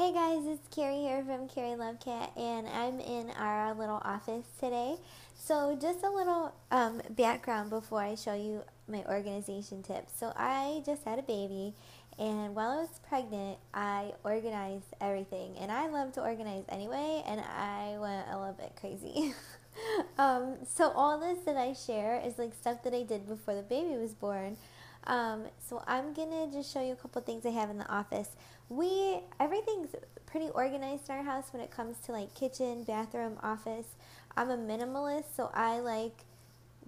Hey guys, it's Kerry here from Kerry Love Cat, and I'm in our little office today. So just a little background before I show you my organization tips. So I just had a baby, and while I was pregnant, I organized everything, and I love to organize anyway, and I went a little bit crazy. So all this that I share is like stuff that I did before the baby was born. So I'm gonna just show you a couple things I have in the office. Everything's pretty organized in our house when it comes to like kitchen, bathroom, office. I'm a minimalist, so I like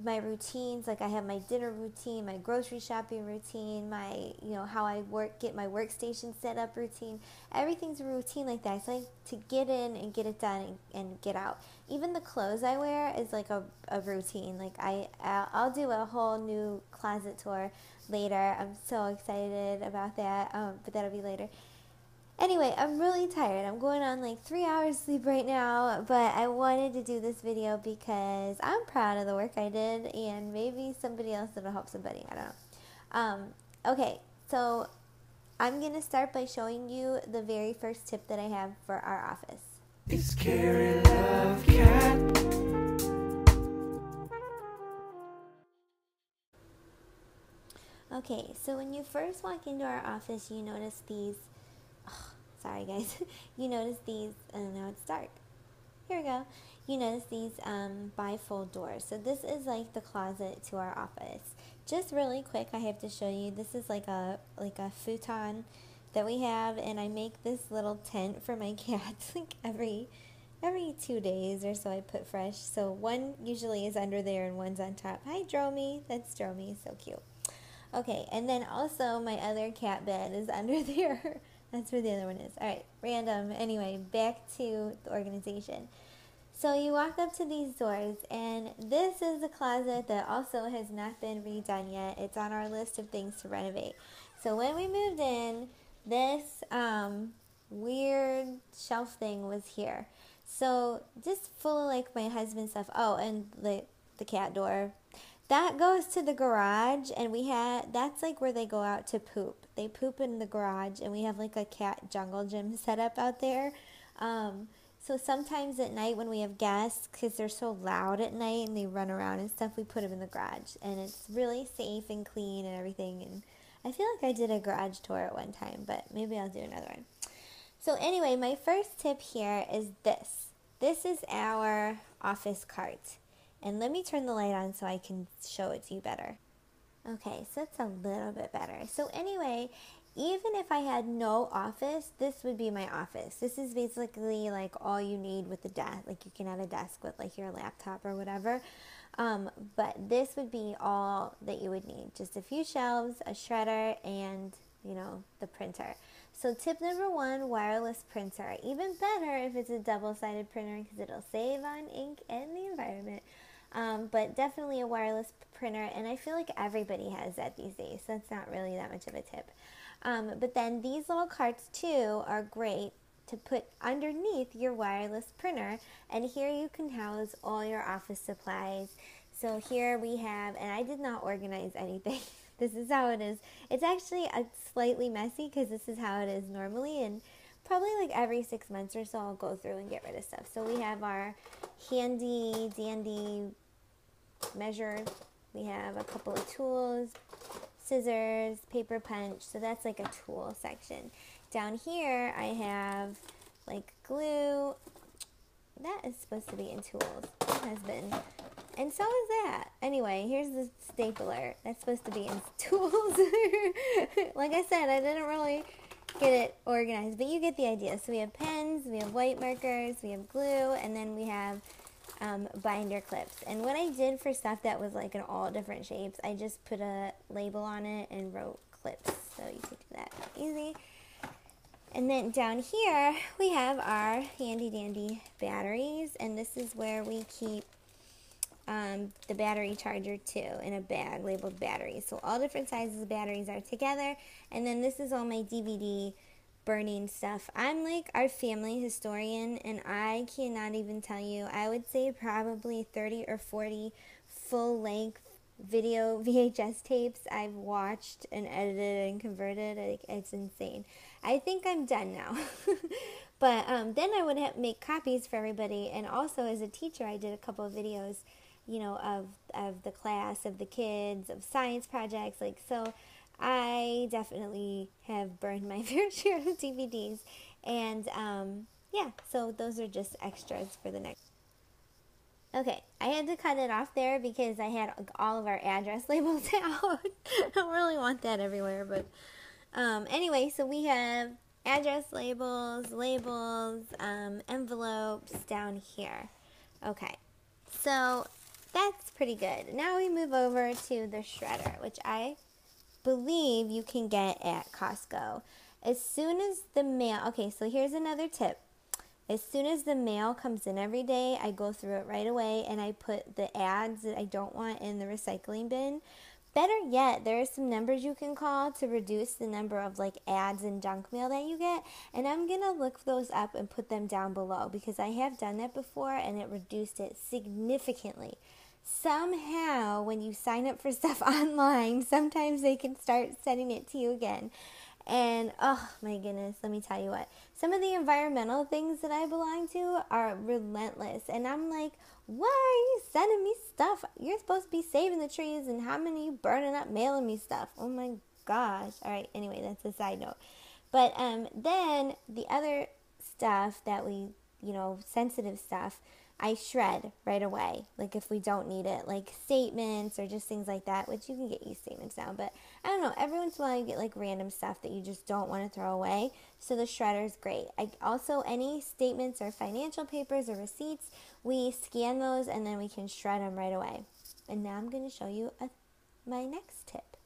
my routines. Like I have my dinner routine, my grocery shopping routine, my how I get my workstation set up routine. Everything's a routine like that. So I like to get in and get it done and get out. Even the clothes I wear is like a routine. Like I'll do a whole new closet tour later. I'm so excited about that, but that'll be later. Anyway, I'm really tired. I'm going on like 3 hours sleep right now, but I wanted to do this video because I'm proud of the work I did, and maybe somebody else that'll help somebody. I don't know. Okay, so I'm going to start by showing you the very first tip that I have for our office. It's Kerry Love Cat. Okay, so when you first walk into our office, you notice these, sorry guys, you notice these, and now it's dark. Here we go. You notice these bifold doors. So this is like the closet to our office. Just really quick, I have to show you. This is like a futon that we have, and I make this little tent for my cats like every 2 days or so. I put fresh. So one usually is under there and one's on top. Hi Dromy, that's Dromy, so cute. Okay, and then also my other cat bed is under there. That's where the other one is. All right, random. Anyway, back to the organization. So you walk up to these doors, and this is the closet that also has not been redone yet. It's on our list of things to renovate. So when we moved in, this weird shelf thing was here. So just full of like my husband's stuff. Oh, and the cat door. That goes to the garage, and that's like where they go out to poop. They poop in the garage, and we have like a cat jungle gym set up out there. So sometimes at night when we have guests, because they're so loud at night and they run around and stuff, we put them in the garage, and it's really safe and clean and everything. And I feel like I did a garage tour at one time, but maybe I'll do another one. So anyway, my first tip here is this. This is our office cart. And let me turn the light on so I can show it to you better. Okay, so it's a little bit better. So anyway, even if I had no office, this would be my office. This is basically like all you need with the desk. Like you can have a desk with like your laptop or whatever. But this would be all that you would need. Just a few shelves, a shredder, and the printer. So tip number 1, wireless printer. Even better if it's a double-sided printer because it'll save on ink and the environment. But definitely a wireless printer, and I feel like everybody has that these days, so that's not really that much of a tip. But then these little carts too are great to put underneath your wireless printer, and here you can house all your office supplies. So here we have, and I did not organize anything. This is how it is. It's actually slightly messy because this is how it is normally, and probably like every 6 months or so I'll go through and get rid of stuff. So we have our handy dandy measure. We have a couple of tools, scissors, paper punch. So that's like a tool section. Down here I have like glue. That is supposed to be in tools. It has been. And so is that. Anyway, here's the stapler. That's supposed to be in tools. Like I said, I didn't really get it organized, but you get the idea. So we have pens, we have white markers, we have glue, and then we have binder clips. And what I did for stuff that was like in all different shapes, I just put a label on it and wrote clips. So you could do that easy. And then down here we have our handy dandy batteries, and this is where we keep the battery charger too, in a bag labeled batteries. So all different sizes of batteries are together. And then this is all my DVD burning stuff. I'm like our family historian, and I cannot even tell you, I would say probably 30 or 40 full-length video VHS tapes I've watched and edited and converted. It's insane. I think I'm done now. But then I would make copies for everybody. And also as a teacher, I did a couple of videos, you know, of the class, of the kids, of science projects. Like, so I definitely have burned my fair share of DVDs. And yeah, so those are just extras for the next. Okay, I had to cut it off there because I had all of our address labels out. I don't really want that everywhere, but anyway, so we have address labels, envelopes down here. Okay, so that's pretty good. Now we move over to the shredder, which I believe you can get at Costco. As soon as the mail, okay, so here's another tip. As soon as the mail comes in every day, I go through it right away and I put the ads that I don't want in the recycling bin. Better yet, there are some numbers you can call to reduce the number of like ads and junk mail that you get. And I'm going to look those up and put them down below because I have done that before and it reduced it significantly. Somehow, when you sign up for stuff online, sometimes they can start sending it to you again. And oh my goodness, let me tell you what. Some of the environmental things that I belong to are relentless. And I'm like, why are you sending me stuff? You're supposed to be saving the trees, and how many you burning up mailing me stuff? Oh my gosh. All right, anyway, that's a side note. But then the other stuff that we, you know, sensitive stuff, I shred right away, like if we don't need it, like statements or just things like that, which you can get e-statements now, but I don't know, every once in a while you get like random stuff that you just don't want to throw away, so the shredder is great. I also, any statements or financial papers or receipts, we scan those and then we can shred them right away. And now I'm going to show you my next tip.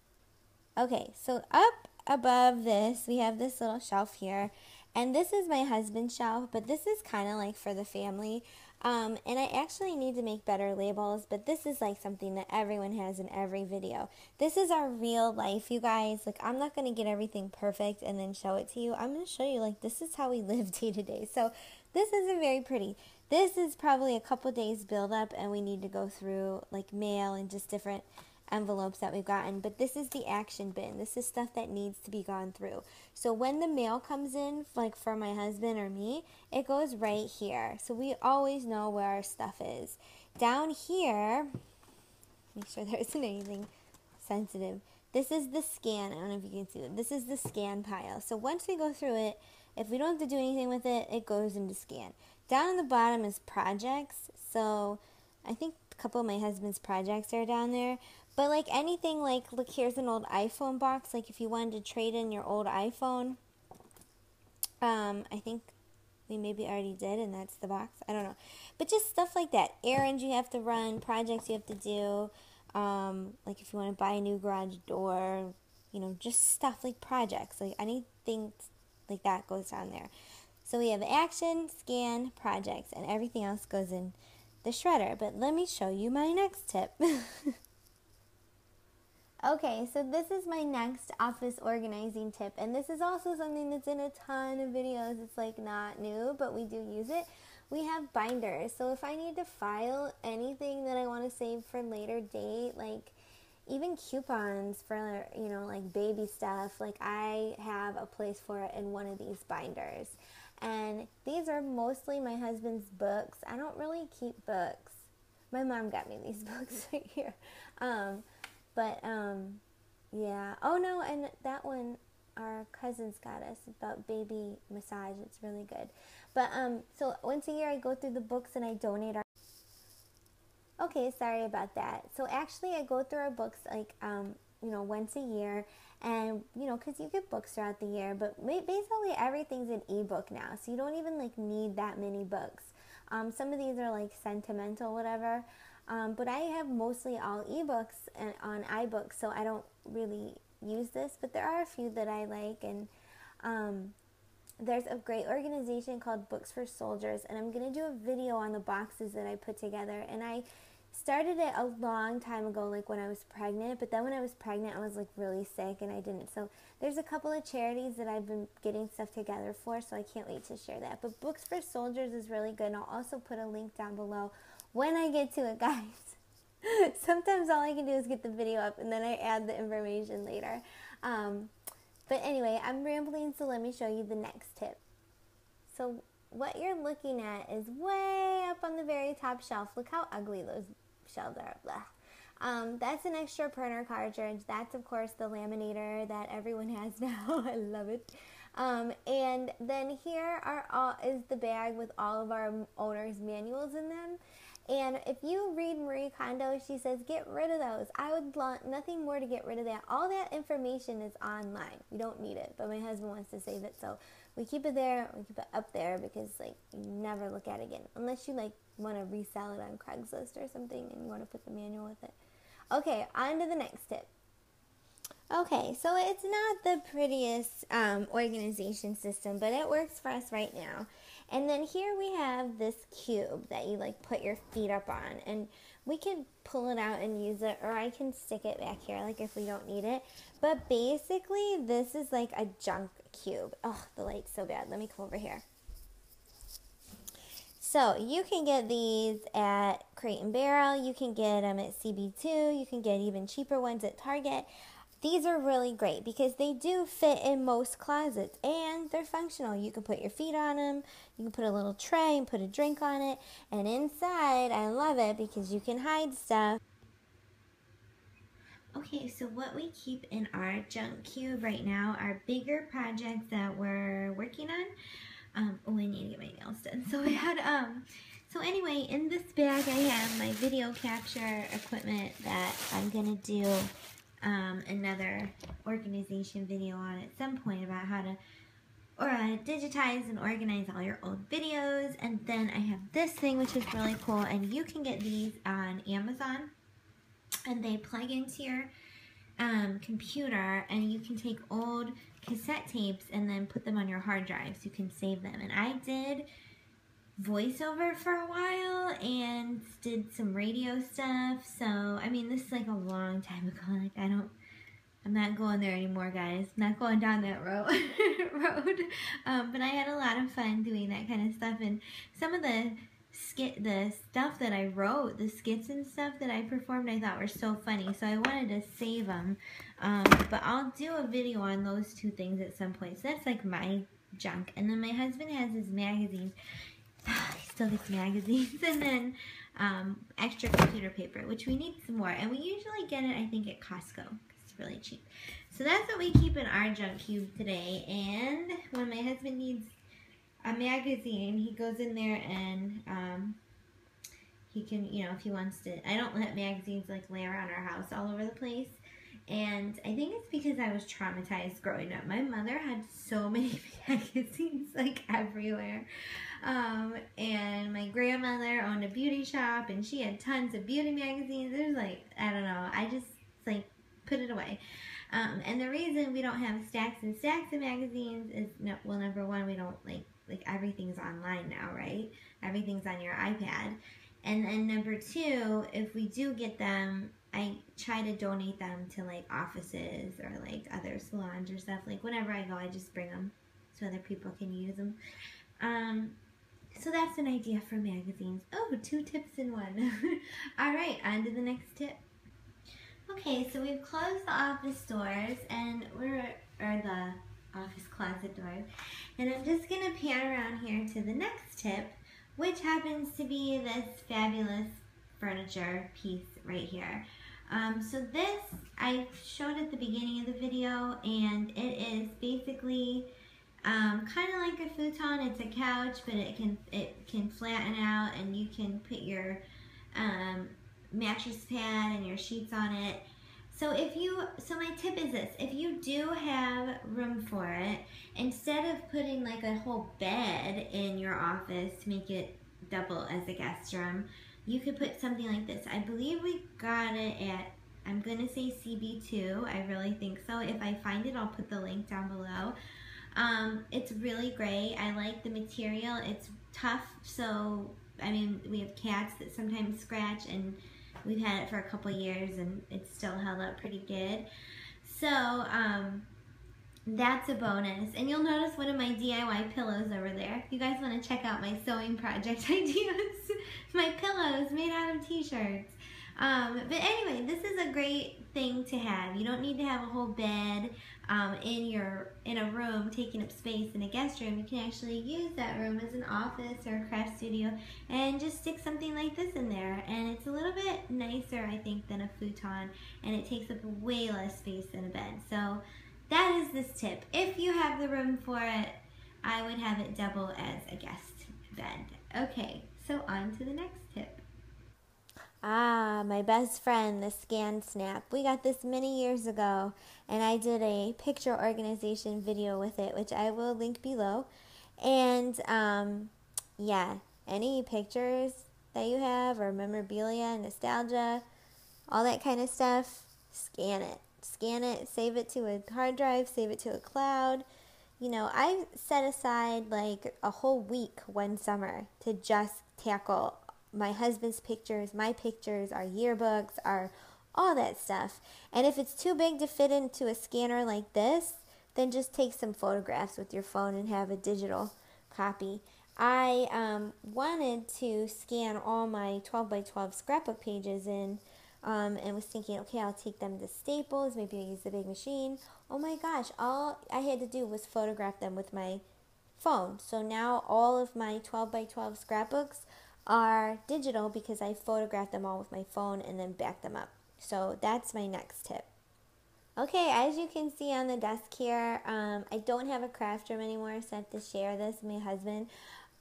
Okay, so up above this, we have this little shelf here, and this is my husband's shelf, but this is kind of like for the family. And I actually need to make better labels, but this is like something that everyone has in every video. This is our real life, you guys. Like, I'm not going to get everything perfect and then show it to you. I'm going to show you, like, this is how we live day to day. So this isn't very pretty. This is probably a couple days build up, and we need to go through, like, mail and just different envelopes that we've gotten, but this is the action bin. This is stuff that needs to be gone through. So when the mail comes in, like for my husband or me, it goes right here. So we always know where our stuff is. Down here, make sure there isn't anything sensitive. This is the scan. I don't know if you can see it. This is the scan pile. So once we go through it, if we don't have to do anything with it, it goes into scan. Down on the bottom is projects. So I think a couple of my husband's projects are down there. But like anything, like, look, here's an old iPhone box. Like if you wanted to trade in your old iPhone, I think we maybe already did, and that's the box. I don't know. But just stuff like that. Errands you have to run, projects you have to do. Like if you want to buy a new garage door, you know, just stuff like projects. Like anything like that goes down there. So we have action, scan, projects, and everything else goes in the shredder. But let me show you my next tip. Okay, so this is my next office organizing tip, and this is also something that's in a ton of videos. It's like not new, but we do use it. We have binders, so if I need to file anything that I want to save for later date, like even coupons for, you know, like baby stuff, like I have a place for it in one of these binders. And these are mostly my husband's books. I don't really keep books. My mom got me these books right here. Yeah. Oh, no, and that one our cousins got us about baby massage. It's really good. But, so once a year I go through the books and I donate our... Okay, sorry about that. So actually I go through our books, like, you know, once a year, and, you know, because you get books throughout the year, but basically everything's an ebook now, so you don't even, like, need that many books. Some of these are, like, sentimental, whatever. But I have mostly all ebooks on iBooks, so I don't really use this, but there are a few that I like, and there's a great organization called Books for Soldiers, and I'm going to do a video on the boxes that I put together, and I started it a long time ago, like when I was pregnant, but then when I was pregnant, I was like really sick, and I didn't. So there's a couple of charities that I've been getting stuff together for, so I can't wait to share that. But Books for Soldiers is really good, and I'll also put a link down below when I get to it, guys. Sometimes all I can do is get the video up, and then I add the information later. But anyway, I'm rambling, so let me show you the next tip. So what you're looking at is way up on the very top shelf. Look how ugly those shelves are. Blah. That's an extra printer cartridge. That's, of course, the laminator that everyone has now. I love it. And then here is the bag with all of our owner's manuals in them. And if you read Marie Kondo, she says, get rid of those. I would want nothing more to get rid of that. All that information is online. You don't need it, but my husband wants to save it, so we keep it there. We keep it up there because, like, you never look at it again. Unless you, like, want to resell it on Craigslist or something and you want to put the manual with it. Okay, on to the next tip. Okay, so it's not the prettiest organization system, but it works for us right now. And then here we have this cube that you like put your feet up on, and we can pull it out and use it, or I can stick it back here like if we don't need it. But basically this is like a junk cube. Oh, the light's so bad. Let me come over here. So you can get these at Crate and Barrel, you can get them at CB2, you can get even cheaper ones at Target. These are really great because they do fit in most closets and they're functional. You can put your feet on them, you can put a little tray and put a drink on it, and inside, I love it because you can hide stuff. Okay, so what we keep in our junk cube right now are bigger projects that we're working on. Oh, I need to get my nails done. So so anyway, in this bag I have my video capture equipment that I'm gonna do another organization video on at some point about how to digitize and organize all your old videos. And then I have this thing, which is really cool, and you can get these on Amazon, and they plug into your computer, and you can take old cassette tapes and then put them on your hard drives. You can save them. And I did voiceover for a while and did some radio stuff, so I mean this is like a long time ago. Like I'm not going there anymore, guys. I'm not going down that road. But I had a lot of fun doing that kind of stuff, and some of the stuff that I wrote, the skits and stuff that I performed, I thought were so funny, so I wanted to save them. But I'll do a video on those two things at some point. So that's like my junk. And then my husband has his magazines. He still gets magazines, and then extra computer paper, which we need some more, and we usually get it, I think, at Costco. It's really cheap. So that's what we keep in our junk cube today. And when my husband needs a magazine, he goes in there and he can, you know, if he wants to. I don't let magazines like lay around our house all over the place. And I think it's because I was traumatized growing up. My mother had so many magazines, like, everywhere. And my grandmother owned a beauty shop, and she had tons of beauty magazines. It was like, I don't know, I just, like, put it away. And the reason we don't have stacks and stacks of magazines is, well, number one, we don't, like everything's online now, right? Everything's on your iPad. And then number two, if we do get them, I try to donate them to, like, offices or, like, other salons or stuff. Like, whenever I go, I just bring them so other people can use them. So that's an idea for magazines. Oh, 2 tips in one. All right, on to the next tip. Okay, so we've closed the office doors, and the office closet doors. And I'm just going to pan around here to the next tip, which happens to be this fabulous furniture piece right here. So this, I showed at the beginning of the video, and it is basically kind of like a futon. It's a couch, but it can flatten out, and you can put your mattress pad and your sheets on it. So my tip is this: if you do have room for it, instead of putting like a whole bed in your office to make it double as a guest room, you could put something like this. I believe we got it at, I'm gonna say CB2. I really think so. If I find it, I'll put the link down below. It's really great. I like the material. It's tough, so I mean, we have cats that sometimes scratch, and we've had it for a couple years and it's still held up pretty good. So that's a bonus. And you'll notice one of my DIY pillows over there. If you guys want to check out my sewing project ideas, my pillows made out of t-shirts. But anyway, this is a great thing to have. You don't need to have a whole bed in a room taking up space in a guest room. You can actually use that room as an office or a craft studio and just stick something like this in there. And it's a little bit nicer, I think, than a futon, and it takes up way less space than a bed. So that is this tip. If you have the room for it, I would have it double as a guest bed. Okay, so on to the next tip. Ah, my best friend, the Scansnap. We got this many years ago, and I did a picture organization video with it, which I will link below. And yeah, any pictures that you have or memorabilia, nostalgia, all that kind of stuff, scan it. Scan it, save it to a hard drive, save it to a cloud. You know, I set aside like a whole week one summer to just tackle my husband's pictures, my pictures, our yearbooks, our all that stuff. And if it's too big to fit into a scanner like this, then just take some photographs with your phone and have a digital copy. I wanted to scan all my 12 by 12 scrapbook pages in and was thinking, okay, I'll take them to Staples, maybe I'll use the big machine. Oh my gosh, all I had to do was photograph them with my phone. So now all of my 12 by 12 scrapbooks are digital because I photographed them all with my phone and then backed them up. So that's my next tip. Okay, as you can see on the desk here, I don't have a craft room anymore, so I have to share this with my husband.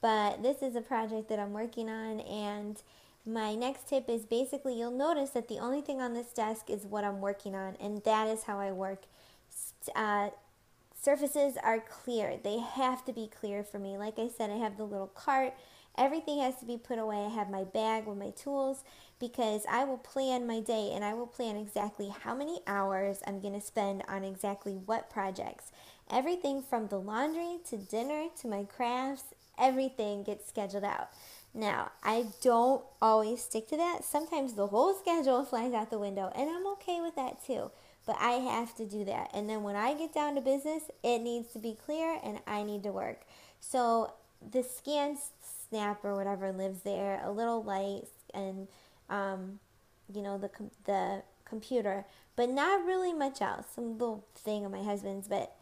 But this is a project that I'm working on, and my next tip is basically you'll notice that the only thing on this desk is what I'm working on, and that is how I work. Surfaces are clear. They have to be clear for me. Like I said, I have the little cart. Everything has to be put away. I have my bag with my tools because I will plan my day and I will plan exactly how many hours I'm going to spend on exactly what projects. Everything from the laundry to dinner to my crafts, everything gets scheduled out. Now, I don't always stick to that. Sometimes the whole schedule flies out the window, and I'm okay with that too. But I have to do that. And then when I get down to business, it needs to be clear and I need to work. So the Scansnap or whatever lives there, a little light, and the computer, but not really much else. Some little thing of my husband's, but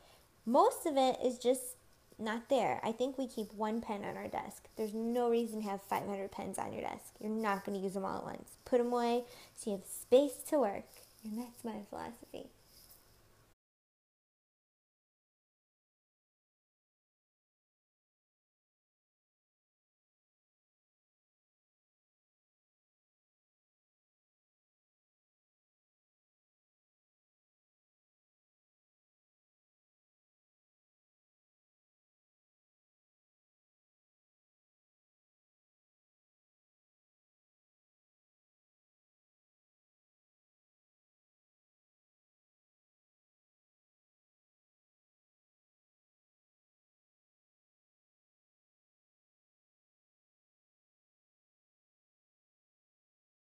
most of it is just not there. I think we keep one pen on our desk. There's no reason to have 500 pens on your desk. You're not going to use them all at once. Put them away so you have space to work. And that's my philosophy.